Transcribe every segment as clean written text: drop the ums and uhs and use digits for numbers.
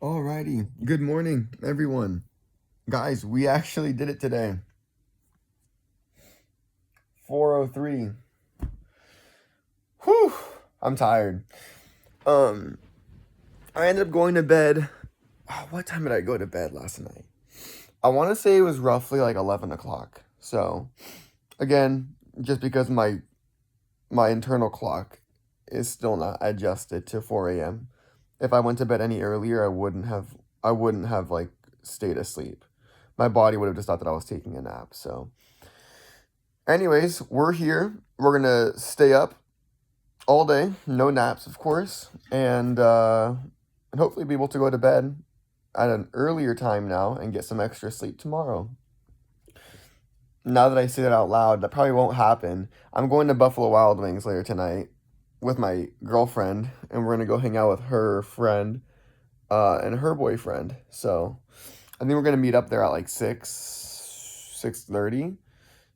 Alrighty, good morning, everyone. Guys, we actually did it today. 4:03. Whew, I'm tired. I ended up going to bed. What time did I go to bed last night? I want to say it was roughly like 11 o'clock. So, again, just because my internal clock is still not adjusted to 4 a.m. If I went to bed any earlier, I wouldn't have like stayed asleep. My body would have just thought that I was taking a nap. So, anyways, we're here. We're gonna stay up all day, no naps, of course, and hopefully be able to go to bed at an earlier time now and get some extra sleep tomorrow. Now that I say that out loud, that probably won't happen. I'm going to Buffalo Wild Wings later tonight with my girlfriend, and we're gonna go hang out with her friend and her boyfriend. So I think we're gonna meet up there at like 6:30.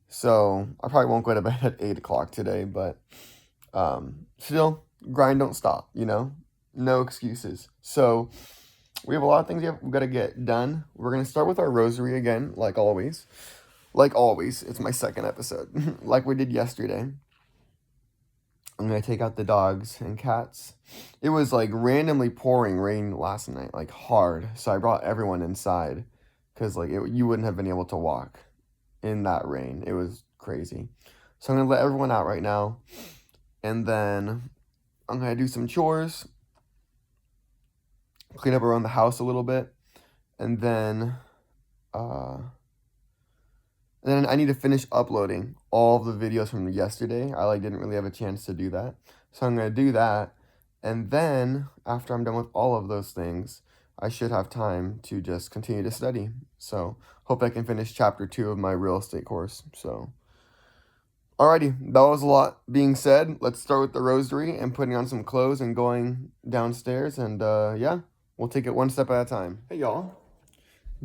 So I probably won't go to bed at 8 o'clock today, but still, grind don't stop. No excuses. So we have a lot of things we've got to get done. We're gonna start with our rosary again, like always. Like always, it's my second episode, like we did yesterday. I'm gonna take out the dogs and cats. It was like randomly pouring rain last night, like hard. So I brought everyone inside, cause like you wouldn't have been able to walk in that rain. It was crazy. So I'm gonna let everyone out right now, and then I'm gonna do some chores, clean up around the house a little bit, and then uh, I need to finish uploading all of the videos from yesterday. I didn't really have a chance to do that, so I'm gonna do that, and then after I'm done with all of those things, I should have time to just continue to study. So hope I can finish chapter 2 of my real estate course. So. Alrighty, that was a lot being said. Let's start with the rosary and putting on some clothes and going downstairs. And yeah, we'll take it one step at a time. Hey, y'all.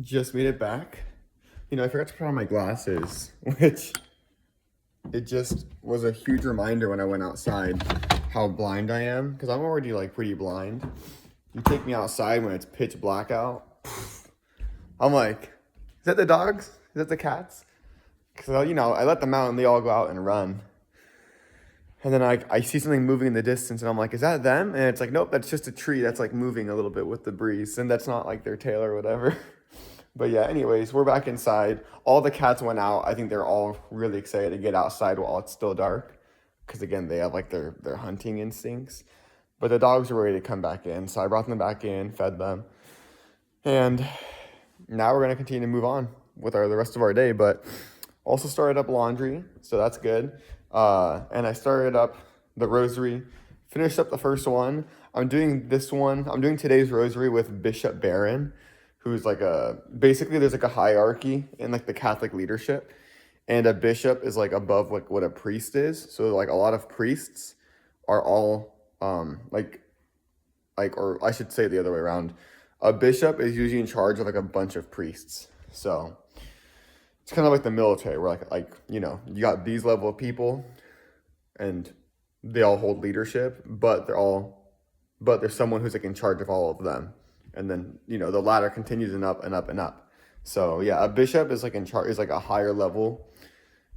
Just made it back. I forgot to put on my glasses, which it just was a huge reminder when I went outside how blind I am. Because I'm already like pretty blind. You take me outside when it's pitch black out. I'm like, is that the dogs? Is that the cats? Because, I let them out and they all go out and run. And then I see something moving in the distance and I'm like, is that them? And it's like, nope, that's just a tree that's like moving a little bit with the breeze. And that's not like their tail or whatever. But yeah, anyways, we're back inside. All the cats went out. I think they're all really excited to get outside while it's still dark. Because again, they have like their hunting instincts. But the dogs were ready to come back in. So I brought them back in, fed them. And now we're going to continue to move on with the rest of our day. But also started up laundry, so that's good. And I started up the rosary, finished up the first one. I'm doing today's rosary with Bishop Barron, who's basically there's like a hierarchy in like the Catholic leadership. And a bishop is like above like what a priest is. So like a lot of priests are all or I should say the other way around. A bishop is usually in charge of like a bunch of priests. So it's kind of like the military where you got these level of people and they all hold leadership, but there's someone who's like in charge of all of them. And then, the ladder continues and up and up and up. So yeah, a bishop is like in charge, is like a higher level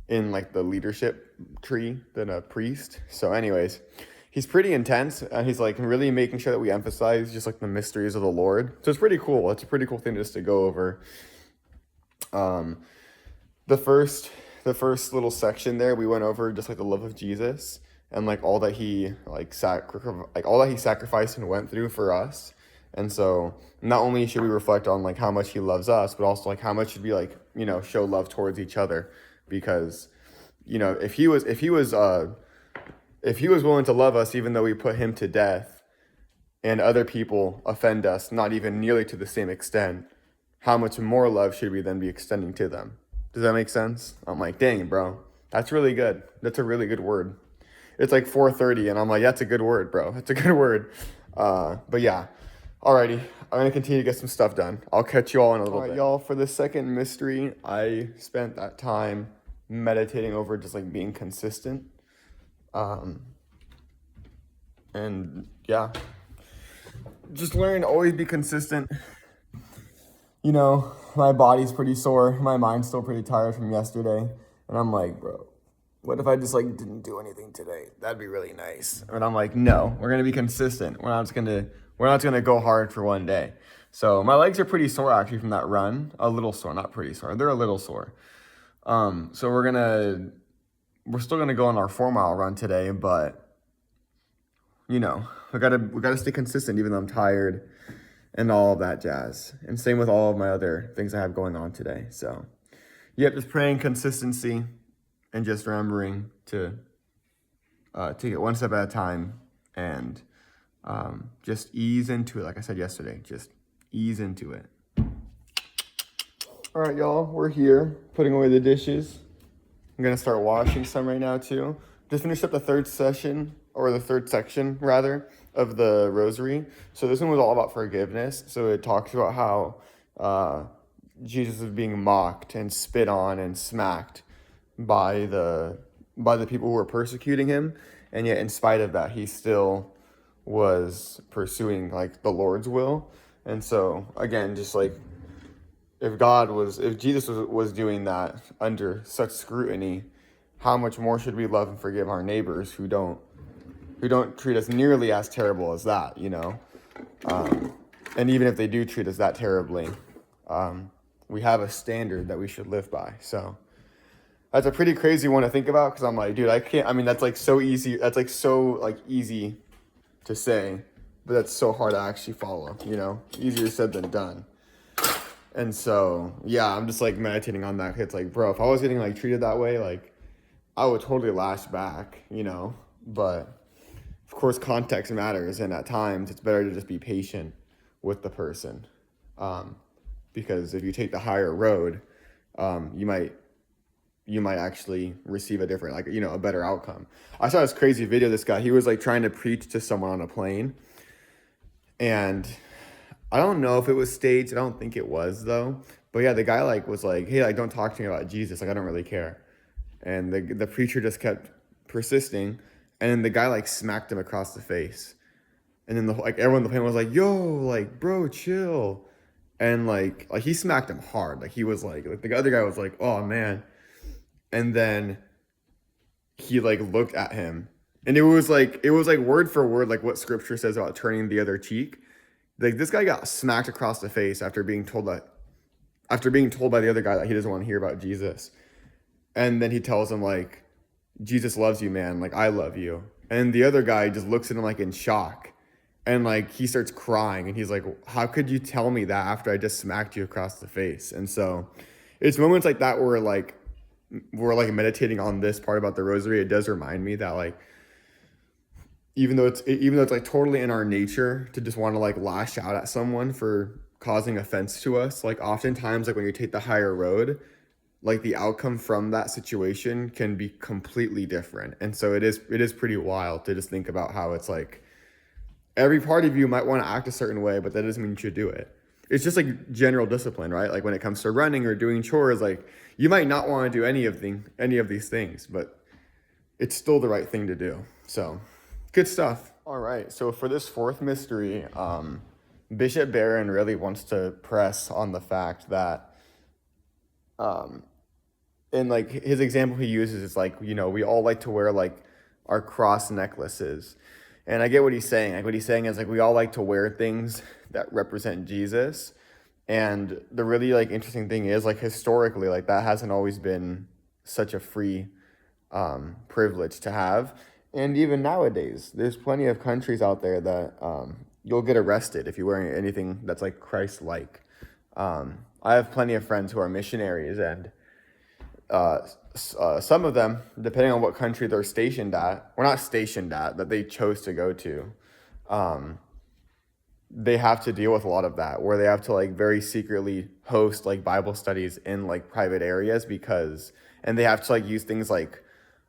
in like the leadership tree than a priest. So anyways, he's pretty intense and he's like really making sure that we emphasize just like the mysteries of the Lord. So it's pretty cool. It's a pretty cool thing just to go over. The first little section there, we went over just like the love of Jesus and like all that he all that he sacrificed and went through for us. And so not only should we reflect on like how much he loves us, but also like how much should we show love towards each other, because if he was willing to love us even though we put him to death and other people offend us not even nearly to the same extent, how much more love should we then be extending to them? Does that make sense? I'm like, dang, bro, that's really good. That's a really good word. It's like 4:30, and I'm like, that's a good word, bro. That's a good word. But yeah, alrighty. I'm going to continue to get some stuff done. I'll catch you all in a little bit. Y'all, for the second mystery, I spent that time meditating over just like being consistent. And yeah, just learn to always be consistent. You know, my body's pretty sore. My mind's still pretty tired from yesterday. And I'm like, bro, what if I just like didn't do anything today? That'd be really nice. And I'm like, no, we're gonna be consistent. We're not gonna go hard for one day. So my legs are pretty sore actually from that run. A little sore, not pretty sore. They're a little sore. So we're still gonna go on our 4 mile run today, but you know, we gotta stay consistent even though I'm tired and all of that jazz. And same with all of my other things I have going on today. So yep, just praying consistency and just remembering to take it one step at a time and just ease into it. Like I said yesterday, just ease into it. All right, y'all, we're here putting away the dishes. I'm gonna start washing some right now too. Just finished up the third section, or the third section rather, of the rosary. So this one was all about forgiveness. So it talks about how Jesus is being mocked and spit on and smacked by the people who were persecuting him, and yet in spite of that, he still was pursuing like the Lord's will. And so again, just like if Jesus was doing that under such scrutiny, how much more should we love and forgive our neighbors who don't treat us nearly as terrible as that, you know? And even if they do treat us that terribly, we have a standard that we should live by. So that's a pretty crazy one to think about, because I'm like, dude, I can't. I mean, that's like so easy. That's like so like easy to say, but that's so hard to actually follow. You know, easier said than done. And so, yeah, I'm just like meditating on that. It's like, bro, if I was getting like treated that way, like I would totally lash back, you know. But of course, context matters, and at times it's better to just be patient with the person, because if you take the higher road, you might actually receive a different, like, you know, a better outcome. I saw this crazy video. This guy, he was like trying to preach to someone on a plane, and I don't know if it was staged. I don't think it was though. But yeah, the guy like was like, "Hey, like don't talk to me about Jesus. Like I don't really care." And the preacher just kept persisting, and then the guy like smacked him across the face. And then everyone on the plane was like, "Yo, like bro, chill." And like he smacked him hard. Like he was like the other guy was like, "Oh man." And then he like looked at him, and it was like word for word like what scripture says about turning the other cheek. Like this guy got smacked across the face after being told by the other guy that he doesn't want to hear about Jesus. And then he tells him like, Jesus loves you, man. Like I love you. And the other guy just looks at him like in shock. And like he starts crying, and he's like, how could you tell me that after I just smacked you across the face? And so it's moments like that where like we're like meditating on this part about the rosary. It does remind me that like even though it's like totally in our nature to just want to like lash out at someone for causing offense to us, like oftentimes like when you take the higher road, like the outcome from that situation can be completely different. And so it is pretty wild to just think about how it's like every part of you might want to act a certain way, but that doesn't mean you should do it. It's just like general discipline, right? Like when it comes to running or doing chores, like you might not want to do any of these things, but it's still the right thing to do. So good stuff. All right. So for this fourth mystery, Bishop Barron really wants to press on the fact that, in like his example he uses is like, you know, we all like to wear like our cross necklaces. And I get what he's saying. Like what he's saying is like we all like to wear things that represent Jesus. And the really like interesting thing is like historically, like that hasn't always been such a free privilege to have. And even nowadays, there's plenty of countries out there that you'll get arrested if you're wearing anything that's like Christ-like. I have plenty of friends who are missionaries, and some of them, depending on what country they're stationed at, or not stationed at, that they chose to go to, they have to deal with a lot of that, where they have to like very secretly host like Bible studies in like private areas and they have to like use things like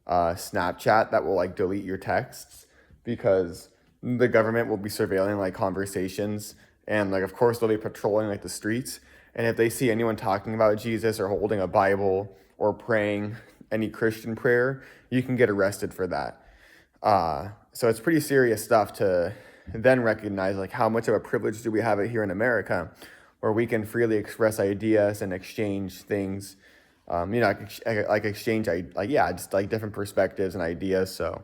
Snapchat that will like delete your texts because the government will be surveilling like conversations, and like of course they'll be patrolling like the streets, and if they see anyone talking about Jesus or holding a Bible or praying any Christian prayer, you can get arrested for that. So it's pretty serious stuff to then recognize like how much of a privilege do we have it here in America, where we can freely express ideas and exchange things, like exchange just like different perspectives and ideas. So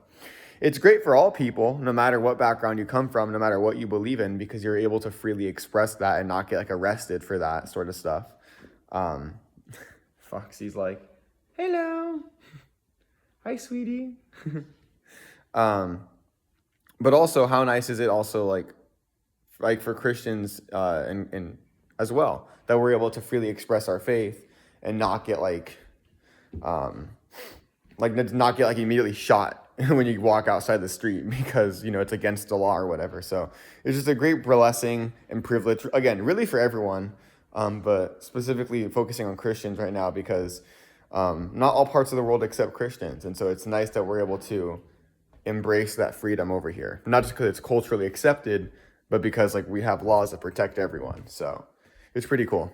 it's great for all people, no matter what background you come from, no matter what you believe in, because you're able to freely express that and not get like arrested for that sort of stuff. Foxy's like, hello, hi, sweetie. But also, how nice is it also like for Christians and as well, that we're able to freely express our faith and not get not get like immediately shot when you walk outside the street because it's against the law or whatever. So it's just a great blessing and privilege, again, really for everyone, but specifically focusing on Christians right now because not all parts of the world accept Christians, and so it's nice that we're able to embrace that freedom over here, not just because it's culturally accepted, but because like we have laws that protect everyone. So it's pretty cool.